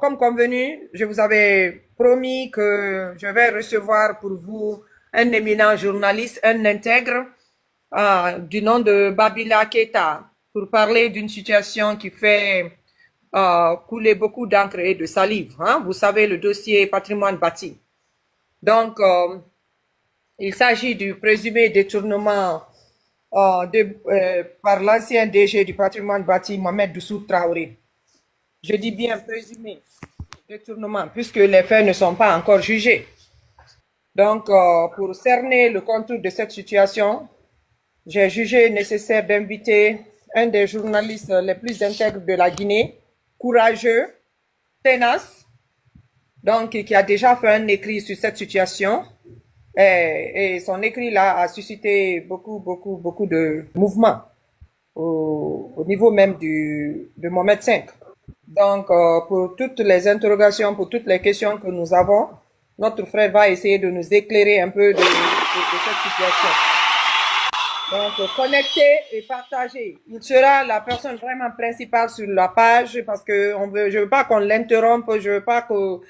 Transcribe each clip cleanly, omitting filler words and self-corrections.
Comme convenu, je vous avais promis que je vais recevoir pour vous un éminent journaliste, un intègre, du nom de Babila Keita, pour parler d'une situation qui fait couler beaucoup d'encre et de salive. Hein. Vous savez, le dossier patrimoine bâti. Donc, il s'agit du présumé détournement par l'ancien DG du patrimoine bâti, Mohamed Doussou Traoré. Je dis bien présumé détournement, puisque les faits ne sont pas encore jugés. Donc, pour cerner le contour de cette situation, j'ai jugé nécessaire d'inviter un des journalistes les plus intègres de la Guinée, courageux, tenace, donc qui a déjà fait un écrit sur cette situation. Et son écrit là a suscité beaucoup de mouvements au niveau même de Mohamed V. Donc, pour toutes les interrogations, pour toutes les questions que nous avons, notre frère va essayer de nous éclairer un peu de cette situation. Donc, connecter et partager. Il sera la personne vraiment principale sur la page parce que je veux pas qu'on l'interrompe, je veux pas que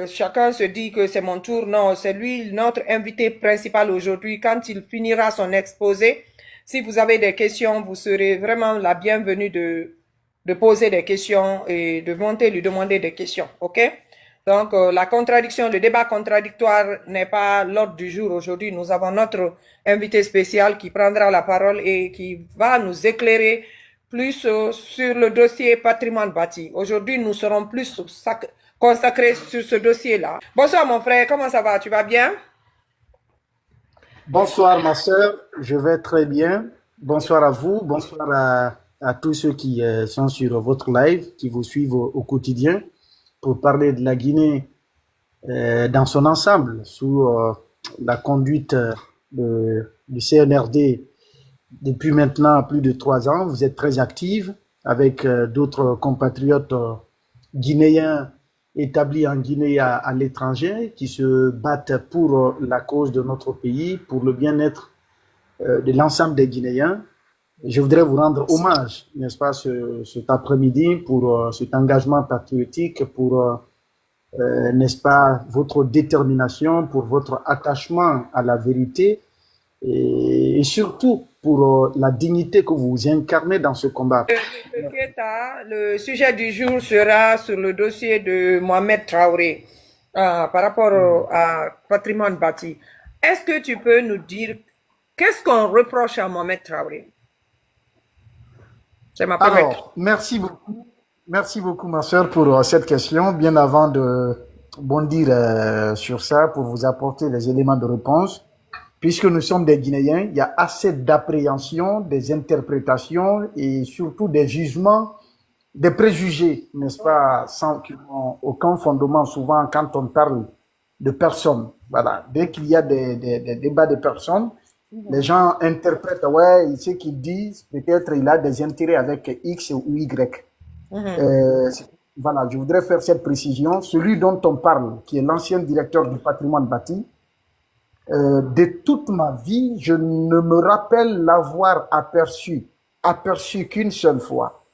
chacun se dit que c'est mon tour. Non, c'est lui notre invité principal aujourd'hui. Quand il finira son exposé, si vous avez des questions, vous serez vraiment la bienvenue de poser des questions et de monter lui demander des questions. OK? Donc, la contradiction, le débat contradictoire n'est pas l'ordre du jour aujourd'hui. Nous avons notre invité spécial qui prendra la parole et qui va nous éclairer plus sur le dossier patrimoine bâti. Aujourd'hui, nous serons plus consacrés sur ce dossier-là. Bonsoir mon frère, comment ça va? Tu vas bien? Bonsoir ma sœur, je vais très bien. Bonsoir à vous, bonsoir à tous ceux qui sont sur votre live, qui vous suivent au quotidien pour parler de la Guinée dans son ensemble, sous la conduite du CNRD depuis maintenant plus de 3 ans. Vous êtes très active avec d'autres compatriotes guinéens établis en Guinée et à l'étranger, qui se battent pour la cause de notre pays, pour le bien-être de l'ensemble des Guinéens. Je voudrais vous rendre hommage, n'est-ce pas, cet après-midi pour cet engagement patriotique, pour, n'est-ce pas, votre détermination, pour votre attachement à la vérité et surtout pour la dignité que vous incarnez dans ce combat. Le sujet du jour sera sur le dossier de Mohamed Traoré par rapport à patrimoine bâti. Est-ce que tu peux nous dire qu'est-ce qu'on reproche à Mohamed Traoré? C'est ma première question. Alors, merci beaucoup ma soeur pour cette question. Bien avant de bondir sur ça, pour vous apporter les éléments de réponse, puisque nous sommes des Guinéens, il y a assez d'appréhension, des interprétations et surtout des jugements, des préjugés, n'est-ce pas, sans qui n'ont aucun fondement souvent quand on parle de personnes. Voilà, dès qu'il y a des débats de personnes, les gens interprètent, ouais, ce qu'ils disent, peut-être il a des intérêts avec X ou Y. Euh, voilà, je voudrais faire cette précision. Celui dont on parle, qui est l'ancien directeur du patrimoine bâti, de toute ma vie, je ne me rappelle l'avoir aperçu qu'une seule fois.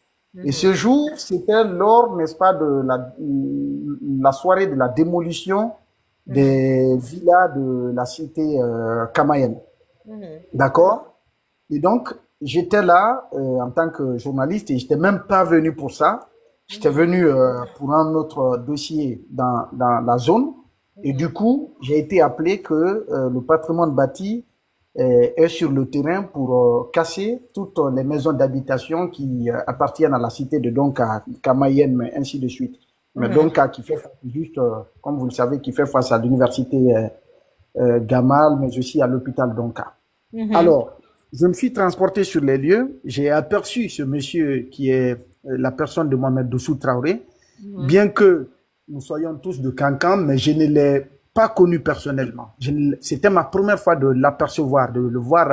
Et ce jour, c'était lors, n'est-ce pas, de la soirée de la démolition des villas de la cité Kamayenne. D'accord? Et donc, j'étais là en tant que journaliste et j'étais même pas venu pour ça. J'étais venu pour un autre dossier dans la zone. Et du coup, j'ai été appelé que le patrimoine bâti est sur le terrain pour casser toutes les maisons d'habitation qui appartiennent à la cité de Donka, Kamayenne, mais ainsi de suite. Mais Donka qui fait face juste, comme vous le savez, qui fait face à l'université Gamal, mais aussi à l'hôpital Donka. Alors, je me suis transporté sur les lieux, j'ai aperçu ce monsieur qui est la personne de Mohamed Doussou Traoré, bien que nous soyons tous de Cancan, mais je ne l'ai pas connu personnellement. C'était ma première fois de l'apercevoir, de le voir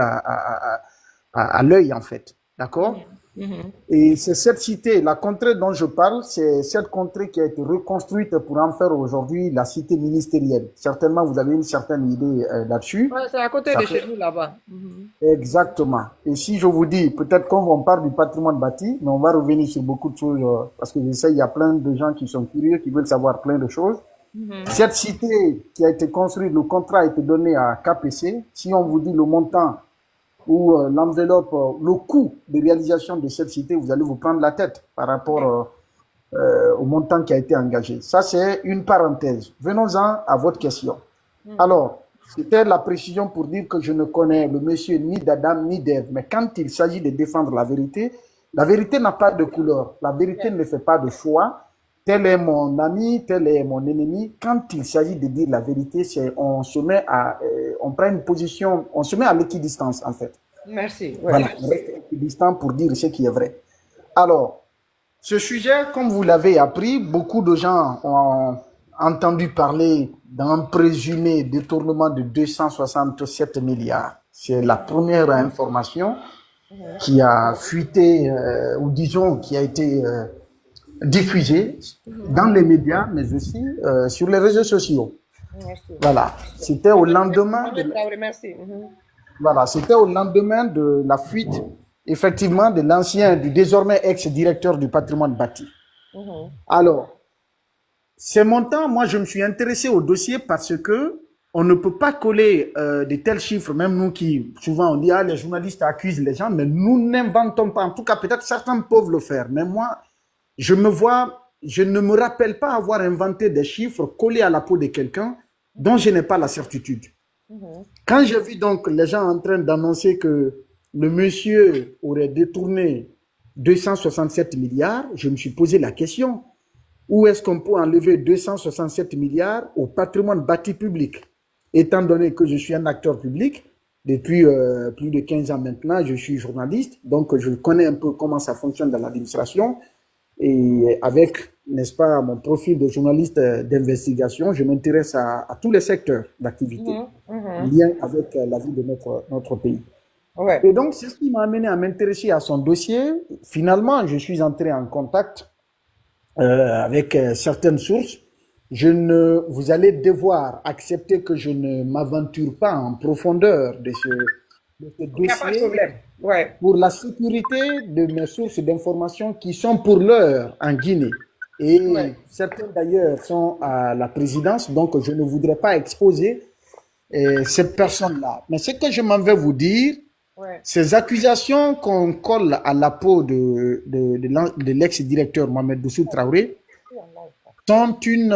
à l'œil en fait. D'accord? Mhm. Et c'est cette cité, la contrée dont je parle, c'est cette contrée qui a été reconstruite pour en faire aujourd'hui la cité ministérielle. Certainement, vous avez une certaine idée là-dessus. Ouais, c'est à côté Ça de fait chez nous là-bas. Mhm. exactement. Et si je vous dis, peut-être quand on parle du patrimoine bâti, mais on va revenir sur beaucoup de choses, parce que je sais, il y a plein de gens qui sont curieux, qui veulent savoir plein de choses. Mhm. Cette cité qui a été construite, le contrat a été donné à KPC. Si on vous dit le montant ou l'enveloppe, le coût de réalisation de cette cité, vous allez vous prendre la tête par rapport au montant qui a été engagé. Ça, c'est une parenthèse. Venons-en à votre question. Mhm. Alors, c'était la précision pour dire que je ne connais le monsieur ni d'Adam ni d'Ève. Mais quand il s'agit de défendre la vérité n'a pas de couleur. La vérité ne fait pas de choix. Tel est mon ami, tel est mon ennemi. Quand il s'agit de dire la vérité, on se met on prend une position, on se met à l'équidistance, en fait. Merci. Voilà, Ouais. on reste équidistant pour dire ce qui est vrai. Alors, ce sujet, comme vous l'avez appris, beaucoup de gens ont entendu parler d'un présumé détournement de 267 milliards. C'est la première information Mhm. qui a fuité, ou disons, qui a été diffusée dans Mhm. les médias, mais aussi sur les réseaux sociaux. Merci. Voilà. C'était au lendemain Mohamed de, Traoré, merci. Mhm. voilà, c'était au lendemain de la fuite, effectivement, de l'ancien, du désormais ex-directeur du patrimoine bâti. Mhm. Alors, ces montants, moi, je me suis intéressé au dossier parce que on ne peut pas coller de tels chiffres, même nous qui, souvent, on dit, ah, les journalistes accusent les gens, mais nous n'inventons pas. En tout cas, peut-être certains peuvent le faire. Mais moi, je ne me rappelle pas avoir inventé des chiffres collés à la peau de quelqu'un dont je n'ai pas la certitude. Mhm. Quand j'ai vu donc les gens en train d'annoncer que le monsieur aurait détourné 267 milliards, je me suis posé la question. Où est-ce qu'on peut enlever 267 milliards au patrimoine bâti public? Étant donné que je suis un acteur public, depuis plus de 15 ans maintenant, je suis journaliste, donc je connais un peu comment ça fonctionne dans l'administration. Et avec, n'est-ce pas, mon profil de journaliste d'investigation, je m'intéresse à tous les secteurs d'activité Mhm. Mhm. liés avec la vie de notre pays. Ouais. Et donc, c'est ce qui m'a amené à m'intéresser à son dossier. Finalement, je suis entré en contact avec certaines sources. Vous allez devoir accepter que je ne m'aventure pas en profondeur de ce Il n'y a pas de dossier problème. Ouais. pour la sécurité de mes sources d'information qui sont pour l'heure en Guinée. Ouais. Et certaines d'ailleurs sont à la présidence, donc je ne voudrais pas exposer cette personne-là. Mais ce que je m'en vais vous dire, Ouais. ces accusations qu'on colle à la peau de l'ex-directeur Mohamed Doussou Traoré sont une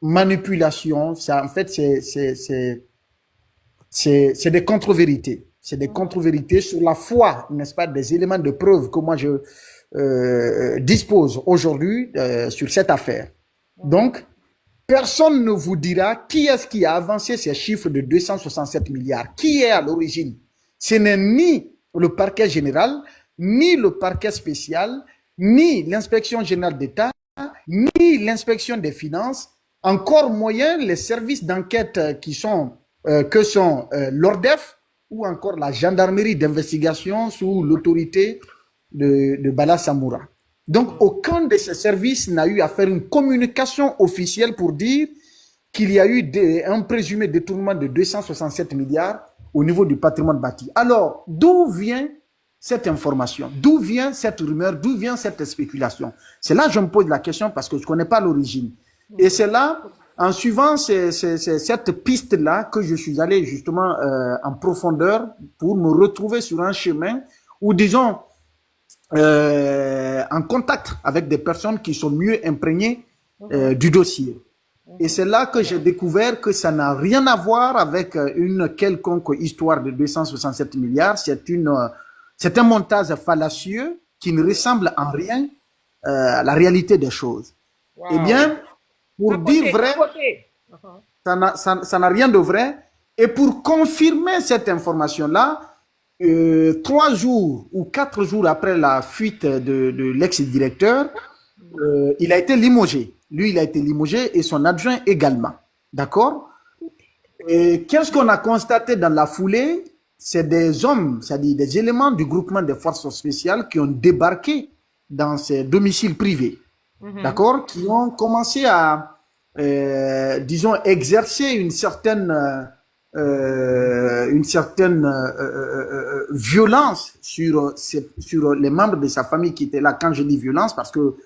manipulation. Ça, en fait, c'est des contre-vérités. C'est des Mhm. contre-vérités sur la foi, n'est-ce pas, des éléments de preuve que moi je dispose aujourd'hui sur cette affaire. Mhm. Donc, personne ne vous dira qui est-ce qui a avancé ces chiffres de 267 milliards. Qui est à l'origine? Ce n'est ni le parquet général, ni le parquet spécial, ni l'inspection générale d'État, ni l'inspection des finances, encore moyen les services d'enquête que sont l'ORDEF ou encore la gendarmerie d'investigation sous l'autorité de Bala Samoura. Donc, aucun de ces services n'a eu à faire une communication officielle pour dire qu'il y a eu un présumé détournement de 267 milliards au niveau du patrimoine bâti. Alors, d'où vient cette information? D'où vient cette rumeur? D'où vient cette spéculation? C'est là que je me pose la question parce que je ne connais pas l'origine. Et c'est là, en suivant cette piste-là, que je suis allé justement en profondeur pour me retrouver sur un chemin où, disons, en contact avec des personnes qui sont mieux imprégnées Mhm. du dossier. Et Mhm. c'est là que j'ai découvert que ça n'a rien à voir avec une quelconque histoire de 267 milliards. C'est un montage fallacieux qui ne ressemble en rien à la réalité des choses. Eh Wow. bien, pour dire vrai, Papoter. Mhm. ça n'a rien de vrai. Et pour confirmer cette information-là, 3 jours ou 4 jours après la fuite de l'ex-directeur, il a été limogé. Lui, il a été limogé et son adjoint également. D'accord? Et qu'est-ce qu'on a constaté dans la foulée? c'est des hommes, c'est-à-dire des éléments du groupement des forces spéciales qui ont débarqué dans ces domiciles privés, d'accord, qui ont commencé à, disons, exercer une certaine violence sur les membres de sa famille qui étaient là. Quand je dis violence, parce que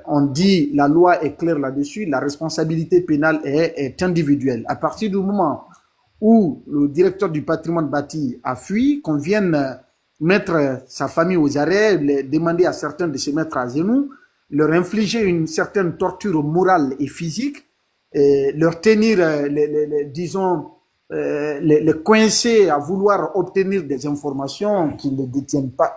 on dit, la loi est claire là-dessus, la responsabilité pénale est individuelle. À partir du moment où le directeur du patrimoine bâti a fui, qu'on vienne mettre sa famille aux arrêts, demander à certains de se mettre à genoux, leur infliger une certaine torture morale et physique, et leur tenir, disons, les coincer à vouloir obtenir des informations qu'ils ne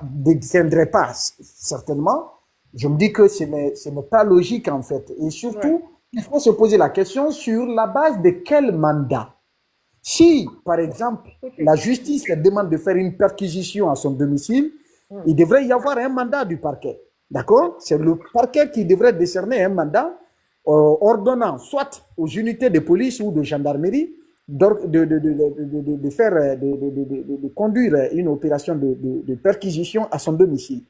détiendraient pas, certainement. Je me dis que ce n'est pas logique, en fait. Et surtout, il faut se poser la question sur la base de quel mandat. Si, par exemple, la justice demande de faire une perquisition à son domicile, il devrait y avoir un mandat du parquet. D'accord? C'est le parquet qui devrait décerner un mandat ordonnant soit aux unités de police ou de gendarmerie de conduire une opération de perquisition à son domicile.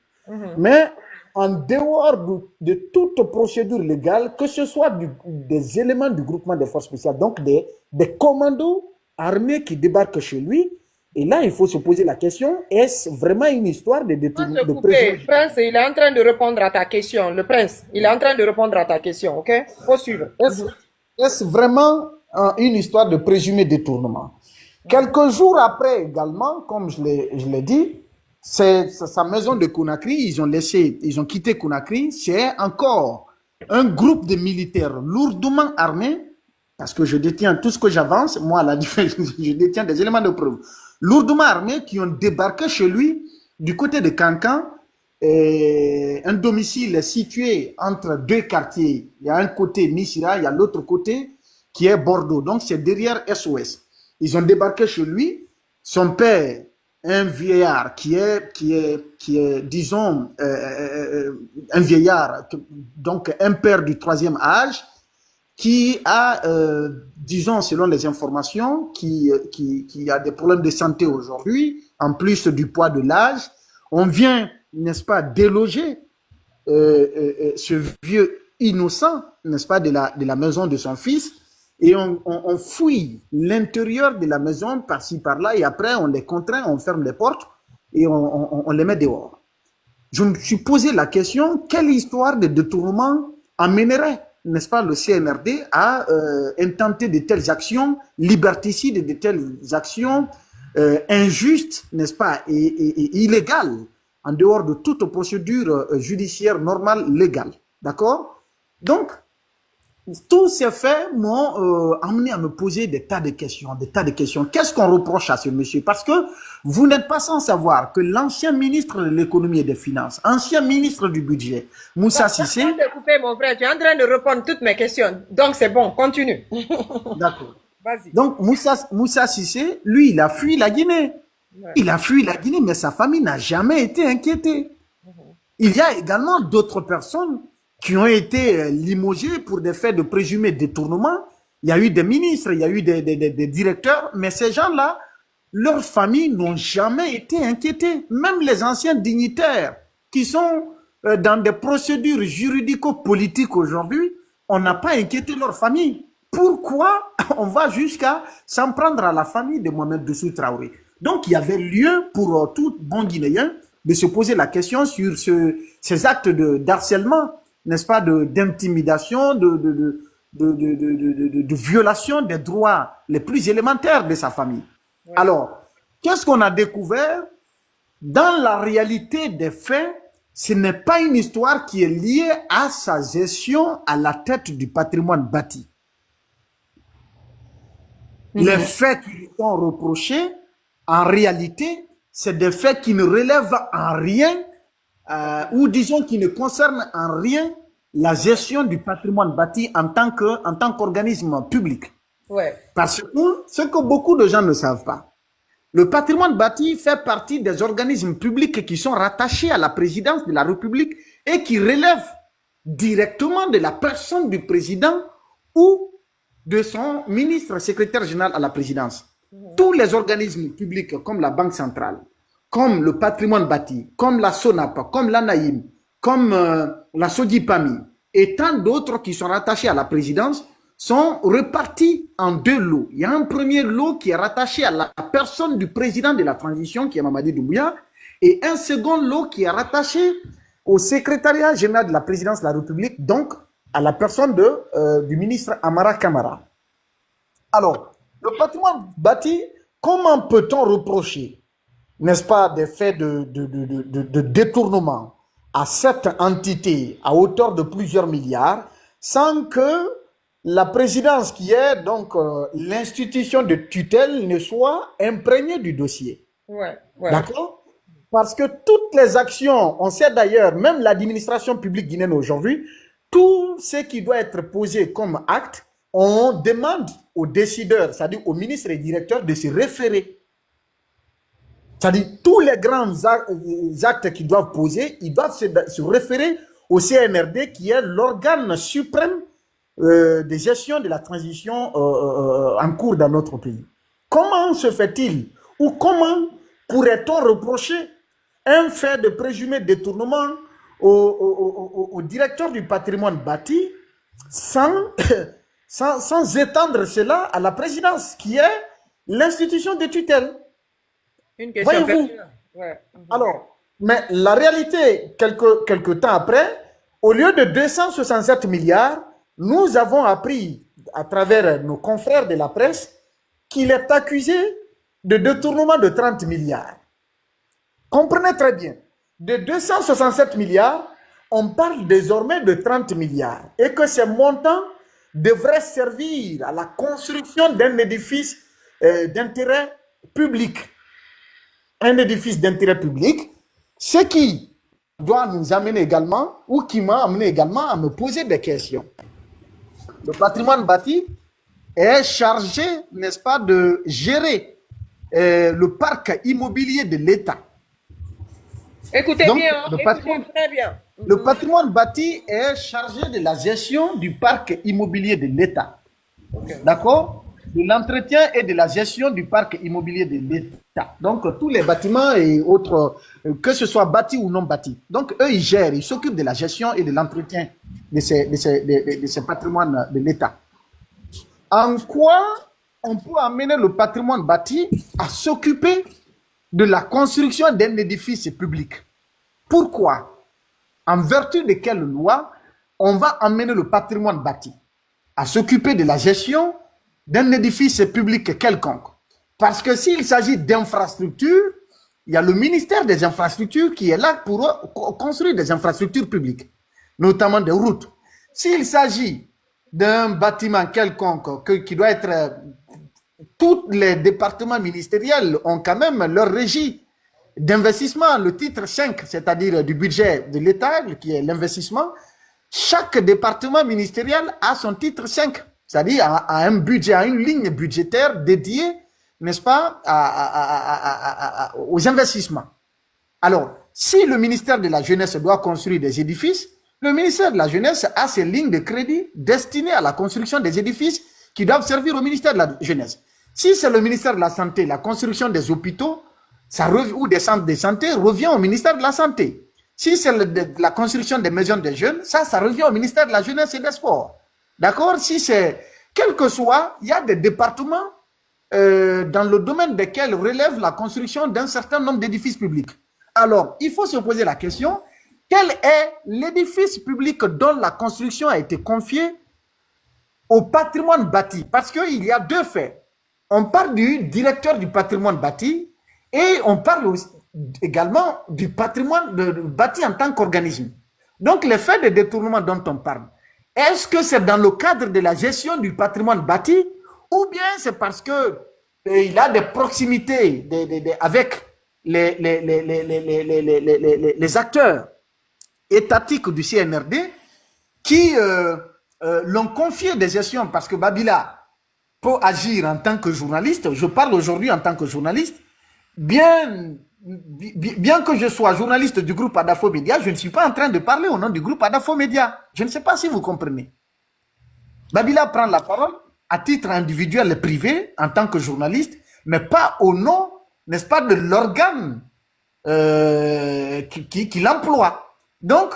Mais en dehors de toute procédure légale, que ce soit des éléments du groupement des forces spéciales, donc des commandos armés qui débarquent chez lui, et là, il faut se poser la question, est-ce vraiment une histoire de détournement de présomption? Prince, il est en train de répondre à ta question. Le prince, il est en train de répondre à ta question, ok? Faut suivre. Est-ce vraiment une histoire de présumé détournement? Quelques jours après également, comme je l'ai dit, c'est sa maison de Conakry, ils ont quitté Conakry, c'est encore un groupe de militaires lourdement armés, parce que je détiens tout ce que j'avance, moi, je détiens des éléments de preuve, lourdement armés qui ont débarqué chez lui du côté de Cancan, un domicile situé entre deux quartiers. Il y a un côté Missira, il y a l'autre côté qui est Bordeaux. Donc, c'est derrière SOS. Ils ont débarqué chez lui. Son père, un vieillard qui est disons, un vieillard, donc un père du 3e âge, qui a, disons, selon les informations, qui a des problèmes de santé aujourd'hui, en plus du poids de l'âge. On vient, n'est-ce pas, déloger ce vieux innocent, n'est-ce pas, de la maison de son fils, et on fouille l'intérieur de la maison par-ci, par-là, et après on les contraint, on ferme les portes, et on les met dehors. Je me suis posé la question, quelle histoire de détournement amènerait, n'est-ce pas, le CNRD à intenter de telles actions liberticides, de telles actions injustes, n'est-ce pas, et illégales, en dehors de toute procédure judiciaire normale, légale. D'accord? Donc, tous ces faits m'ont amené à me poser des tas de questions, Qu'est-ce qu'on reproche à ce monsieur? Parce que vous n'êtes pas sans savoir que l'ancien ministre de l'économie et des finances, ancien ministre du budget, Moussa Cissé... Je vais couper, mon frère, tu es en train de répondre toutes mes questions. Donc c'est bon, continue. D'accord. Donc Moussa Cissé, lui, il a fui la Guinée. Ouais. Il a fui la Guinée, mais sa famille n'a jamais été inquiétée. Il y a également d'autres personnes qui ont été limogés pour des faits de présumé détournement. Il y a eu des ministres, il y a eu des directeurs, mais ces gens-là, leurs familles n'ont jamais été inquiétées. Même les anciens dignitaires qui sont dans des procédures juridico-politiques aujourd'hui, on n'a pas inquiété leur famille. Pourquoi on va jusqu'à s'en prendre à la famille de Mohamed Dussou Traoré? Donc, il y avait lieu pour tout bon Guinéen de se poser la question sur ces actes d'harcèlement, n'est-ce pas, d'intimidation, de violation des droits les plus élémentaires de sa famille. Ouais. Alors, qu'est-ce qu'on a découvert? Dans la réalité des faits, ce n'est pas une histoire qui est liée à sa gestion à la tête du patrimoine bâti. Les faits qui lui sont reprochés, en réalité, c'est des faits qui ne relèvent en rien, ou disons qui ne concernent en rien la gestion du patrimoine bâti en tant qu'organisme public. Ouais. Parce que ce que beaucoup de gens ne savent pas, le patrimoine bâti fait partie des organismes publics qui sont rattachés à la présidence de la République et qui relèvent directement de la personne du président ou de son ministre secrétaire général à la présidence. Tous les organismes publics comme la Banque centrale, comme le patrimoine bâti, comme la SONAP, comme l'ANAIM, comme la SODIPAMI et tant d'autres qui sont rattachés à la présidence sont repartis en deux lots. Il y a un premier lot qui est rattaché à la personne du président de la transition, qui est Mamadi Doumbouya, et un second lot qui est rattaché au secrétariat général de la présidence de la République, donc à la personne du ministre Amara Kamara. Alors, le patrimoine bâti, comment peut-on reprocher, n'est-ce pas, des faits de détournement à cette entité à hauteur de plusieurs milliards sans que la présidence, qui est donc l'institution de tutelle, ne soit imprégnée du dossier? Ouais, ouais. D'accord? Parce que toutes les actions, on sait d'ailleurs, même l'administration publique guinéenne aujourd'hui, tout ce qui doit être posé comme acte, on demande aux décideurs, c'est-à-dire aux ministres et directeurs, de se référer. C'est-à-dire tous les grands actes qu'ils doivent poser, ils doivent se référer au CNRD, qui est l'organe suprême de gestion de la transition en cours dans notre pays. Comment se fait-il, ou comment pourrait-on reprocher un fait de présumé détournement au directeur du patrimoine bâti sans étendre cela à la présidence, qui est l'institution de tutelle? Une question. Voyez-vous? Ouais. Alors, mais la réalité, quelques temps après, au lieu de 267 milliards, nous avons appris à travers nos confrères de la presse qu'il est accusé de détournement de 30 milliards. Comprenez très bien, de 267 milliards, on parle désormais de 30 milliards et que ces montants devraient servir à la construction d'un édifice d'intérêt public. Un édifice d'intérêt public, ce qui doit nous amener également, ou qui m'a amené également à me poser des questions. Le patrimoine bâti est chargé, n'est-ce pas, de gérer le parc immobilier de l'État. Écoutez Donc, bien, écoutez très bien. Le patrimoine bâti est chargé de la gestion du parc immobilier de l'État. Okay. D'accord? De l'entretien et de la gestion du parc immobilier de l'État. Donc, tous les bâtiments et autres, que ce soit bâtis ou non bâtis. Donc, eux, ils gèrent, ils s'occupent de la gestion et de l'entretien de ces patrimoines de l'État. En quoi on peut amener le patrimoine bâti à s'occuper de la construction d'un édifice public? Pourquoi? En vertu de quelle loi on va amener le patrimoine bâti à s'occuper de la gestion d'un édifice public quelconque? Parce que s'il s'agit d'infrastructures, il y a le ministère des infrastructures qui est là pour construire des infrastructures publiques, notamment des routes. S'il s'agit d'un bâtiment quelconque qui doit être... Tous les départements ministériels ont quand même leur régie d'investissement, le titre 5, c'est-à-dire du budget de l'État, qui est l'investissement. Chaque département ministériel a son titre 5, c'est-à-dire a un budget, a une ligne budgétaire dédiée, n'est-ce pas, aux investissements. Alors, si le ministère de la Jeunesse doit construire des édifices, le ministère de la Jeunesse a ses lignes de crédit destinées à la construction des édifices qui doivent servir au ministère de la Jeunesse. Si c'est le ministère de la Santé, la construction des hôpitaux ou des centres de santé revient au ministère de la Santé. Si c'est la construction des maisons des jeunes, ça revient au ministère de la Jeunesse et des Sports. D'accord? Si c'est, quel que soit, il y a des départements dans le domaine desquels relève la construction d'un certain nombre d'édifices publics. Alors, il faut se poser la question, quel est l'édifice public dont la construction a été confiée au patrimoine bâti? Parce qu'il y a deux faits. On parle du directeur du patrimoine bâti et on parle aussi, également du patrimoine bâti en tant qu'organisme. Donc, les faits de détournement dont on parle, est-ce que c'est dans le cadre de la gestion du patrimoine bâti ou bien c'est parce que il a des proximités avec les acteurs étatiques du CNRD qui l'ont confié des gestions? Parce que Babila peut agir en tant que journaliste. Je parle aujourd'hui en tant que journaliste. Bien que je sois journaliste du groupe Adafo Média, je ne suis pas en train de parler au nom du groupe Adafo Média. Je ne sais pas si vous comprenez. Babila prend la parole à titre individuel et privé en tant que journaliste, mais pas au nom, n'est-ce pas, de l'organe qui l'emploie. Donc,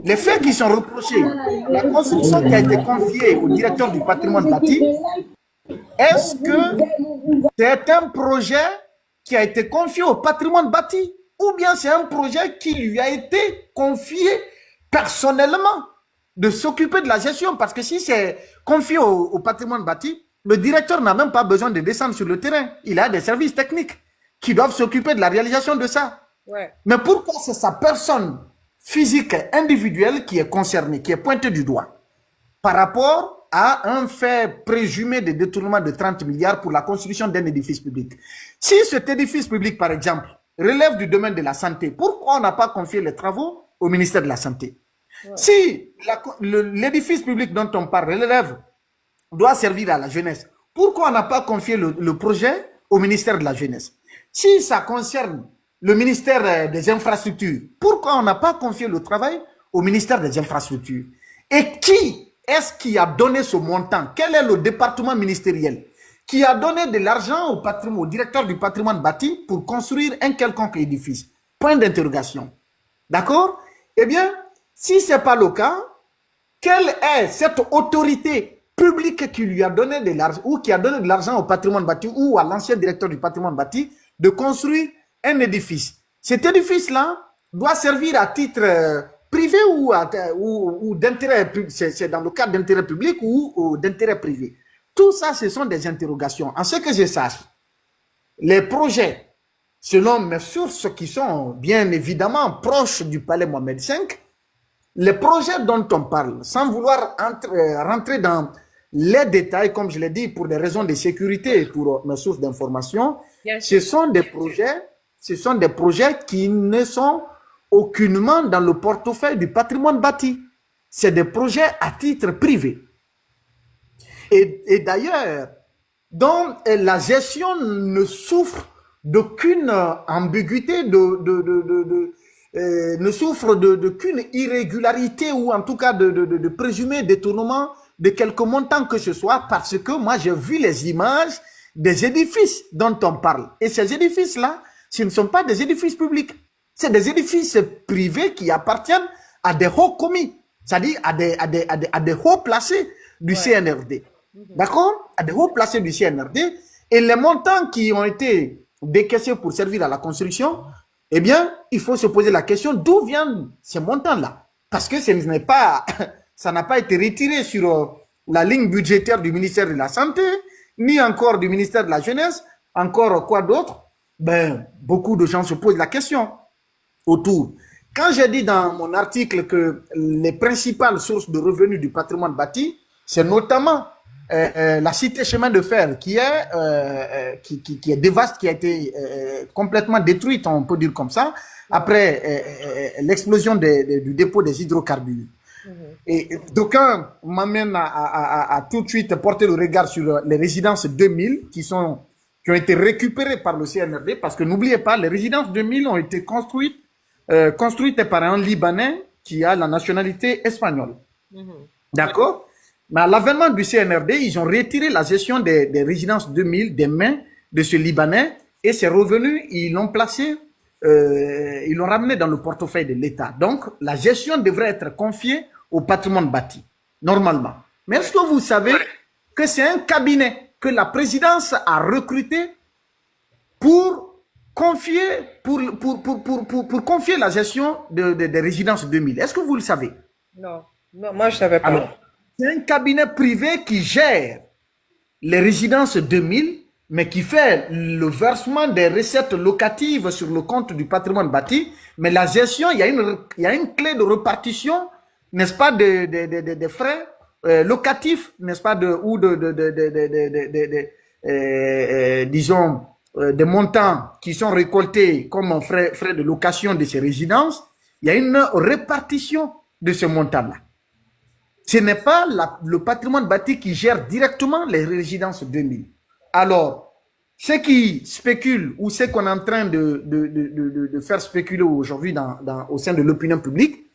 les faits qui sont reprochés, la construction qui a été confiée au directeur du patrimoine bâti, est-ce que c'est un projet qui a été confié au patrimoine bâti ou bien c'est un projet qui lui a été confié personnellement de s'occuper de la gestion? Parce que si c'est confié au patrimoine bâti, le directeur n'a même pas besoin de descendre sur le terrain. Il a des services techniques qui doivent s'occuper de la réalisation de ça. Ouais. Mais pourquoi c'est sa personne physique individuelle qui est concernée, qui est pointée du doigt par rapport à un fait présumé de détournement de 30 milliards pour la construction d'un édifice public? Si cet édifice public, par exemple, relève du domaine de la santé, pourquoi on n'a pas confié les travaux au ministère de la Santé? Ouais. Si l'édifice public dont on parle relève, doit servir à la jeunesse, pourquoi on n'a pas confié le projet au ministère de la Jeunesse? Si ça concerne le ministère des Infrastructures, pourquoi on n'a pas confié le travail au ministère des Infrastructures? Et qui est-ce qui a donné ce montant? Quel est le département ministériel qui a donné de l'argent au directeur du patrimoine bâti pour construire un quelconque édifice? Point d'interrogation. D'accord? Eh bien, si ce n'est pas le cas, quelle est cette autorité publique qui lui a donné de l'argent ou qui a donné de l'argent au patrimoine bâti ou à l'ancien directeur du patrimoine bâti de construire un édifice? Cet édifice-là doit servir à titre privé ou d'intérêt, c'est dans le cadre d'intérêt public ou d'intérêt privé. Tout ça, ce sont des interrogations. En ce que je sache, les projets, selon mes sources qui sont bien évidemment proches du palais Mohamed V, les projets dont on parle, sans vouloir rentrer dans les détails, comme je l'ai dit, pour des raisons de sécurité et pour mes sources d'information, ce sont des projets qui ne sont aucunement dans le portefeuille du patrimoine bâti. C'est des projets à titre privé. Et d'ailleurs, dont la gestion ne souffre d'aucune ambiguïté, ne souffre d'aucune irrégularité ou en tout cas de présumé détournement de quelque montant que ce soit, parce que moi j'ai vu les images des édifices dont on parle. Et ces édifices-là, ce ne sont pas des édifices publics. C'est des édifices privés qui appartiennent à des hauts commis, c'est-à-dire à des hauts placés du CNRD. D'accord? À des hauts placés du CNRD. Et les montants qui ont été décaissés pour servir à la construction, eh bien, il faut se poser la question d'où viennent ces montants-là. Parce que ce n'est pas, ça n'a pas été retiré sur la ligne budgétaire du ministère de la Santé, ni encore du ministère de la Jeunesse, encore quoi d'autre? Ben, beaucoup de gens se posent la question autour. Quand j'ai dit dans mon article que les principales sources de revenus du patrimoine bâti, c'est notamment la cité chemin de fer qui est dévaste, qui a été complètement détruite, on peut dire comme ça, après l'explosion du dépôt des hydrocarbures. Et d'aucuns m'amènent à tout de suite porter le regard sur les résidences 2000 qui ont été récupérées par le CNRD, parce que n'oubliez pas, les résidences 2000 ont été construites par un Libanais qui a la nationalité espagnole. D'accord? Mais à l'avènement du CNRD, ils ont retiré la gestion des résidences 2000 des mains de ce Libanais et ses revenus, ils l'ont placé, ils l'ont ramené dans le portefeuille de l'État. Donc, la gestion devrait être confiée au patrimoine bâti, normalement. Mais est-ce que vous savez que c'est un cabinet que la présidence a recruté pour confier la gestion des résidences 2000? Est-ce que vous le savez? Non, moi je ne savais pas. Alors, c'est un cabinet privé qui gère les résidences 2000, mais qui fait le versement des recettes locatives sur le compte du patrimoine bâti. Mais la gestion, il y a une clé de répartition, n'est-ce pas, des frais locatifs, n'est-ce pas, disons, des montants qui sont récoltés comme frais de location de ces résidences. Il y a une répartition de ce montant-là. Ce n'est pas le patrimoine bâti qui gère directement les résidences 2000. Alors, ceux qui spéculent ou ceux qu'on est en train de faire spéculer aujourd'hui au sein de l'opinion publique,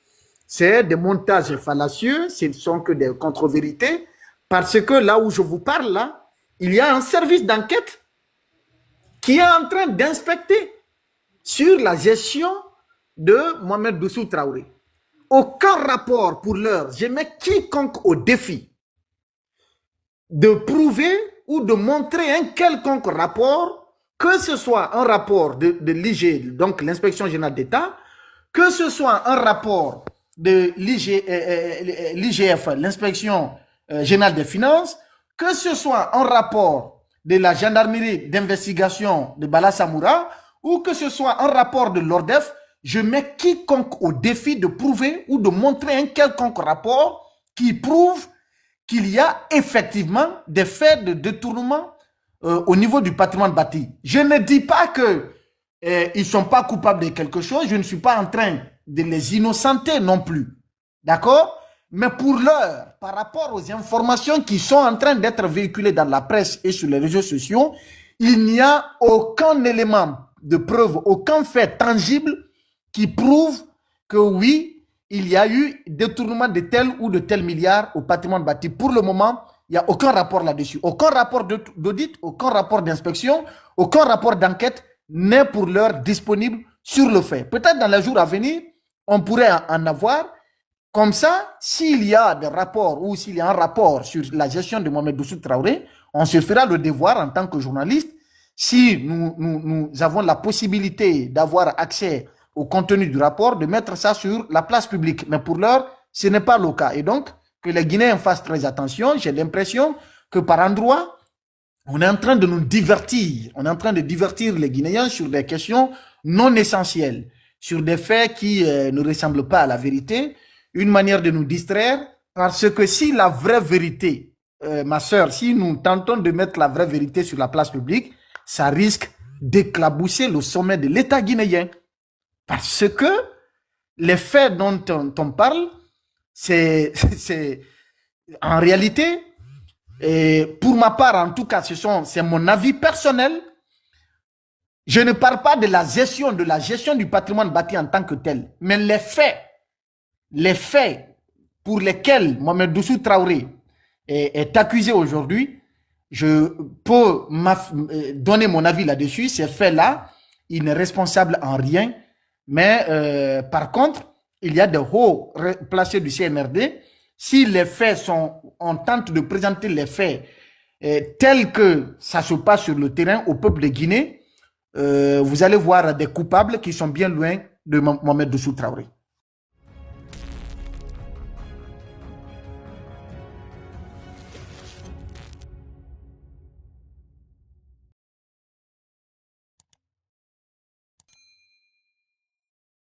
c'est des montages fallacieux, ce ne sont que des contre-vérités, parce que là où je vous parle, là, il y a un service d'enquête qui est en train d'inspecter sur la gestion de Mohamed Doussou Traoré. Aucun rapport pour l'heure. Je mets quiconque au défi de prouver ou de montrer un quelconque rapport, que ce soit un rapport de l'IG, donc l'inspection générale d'État, que ce soit un rapport de l'IGF, l'inspection générale des finances, que ce soit un rapport de la gendarmerie d'investigation de Bala Samoura, ou que ce soit un rapport de l'ORDEF, je mets quiconque au défi de prouver ou de montrer un quelconque rapport qui prouve qu'il y a effectivement des faits de détournement au niveau du patrimoine bâti. Je ne dis pas que ils ne sont pas coupables de quelque chose, je ne suis pas en train de les innocenter non plus. D'accord? Mais pour l'heure, par rapport aux informations qui sont en train d'être véhiculées dans la presse et sur les réseaux sociaux, il n'y a aucun élément de preuve, aucun fait tangible qui prouve que oui, il y a eu détournement de tel ou de tel milliard au patrimoine bâti. Pour le moment, il n'y a aucun rapport là-dessus. Aucun rapport d'audit, aucun rapport d'inspection, aucun rapport d'enquête n'est pour l'heure disponible sur le fait. Peut-être dans les jours à venir, on pourrait en avoir. Comme ça, s'il y a des rapports ou s'il y a un rapport sur la gestion de Mohamed Doussou Traoré, on se fera le devoir en tant que journaliste, si nous avons la possibilité d'avoir accès au contenu du rapport, de mettre ça sur la place publique. Mais pour l'heure, ce n'est pas le cas. Et donc, que les Guinéens fassent très attention. J'ai l'impression que par endroits, on est en train de nous divertir. On est en train de divertir les Guinéens sur des questions non essentielles, sur des faits qui ne ressemblent pas à la vérité. Une manière de nous distraire, parce que si la vraie vérité, ma sœur, si nous tentons de mettre la vraie vérité sur la place publique, ça risque d'éclabousser le sommet de l'État guinéen. Parce que les faits dont on parle, c'est en réalité, et pour ma part en tout cas, c'est mon avis personnel. Je ne parle pas de la gestion du patrimoine bâti en tant que tel, mais les faits pour lesquels Mohamed Doussou Traoré est accusé aujourd'hui, je peux donner mon avis là-dessus. Ces faits-là, il n'est responsable en rien. Mais par contre, il y a des hauts placés du CNRD. Si les faits on tente de présenter les faits tels que ça se passe sur le terrain au peuple de Guinée, vous allez voir des coupables qui sont bien loin de Mohamed Doussou Traoré.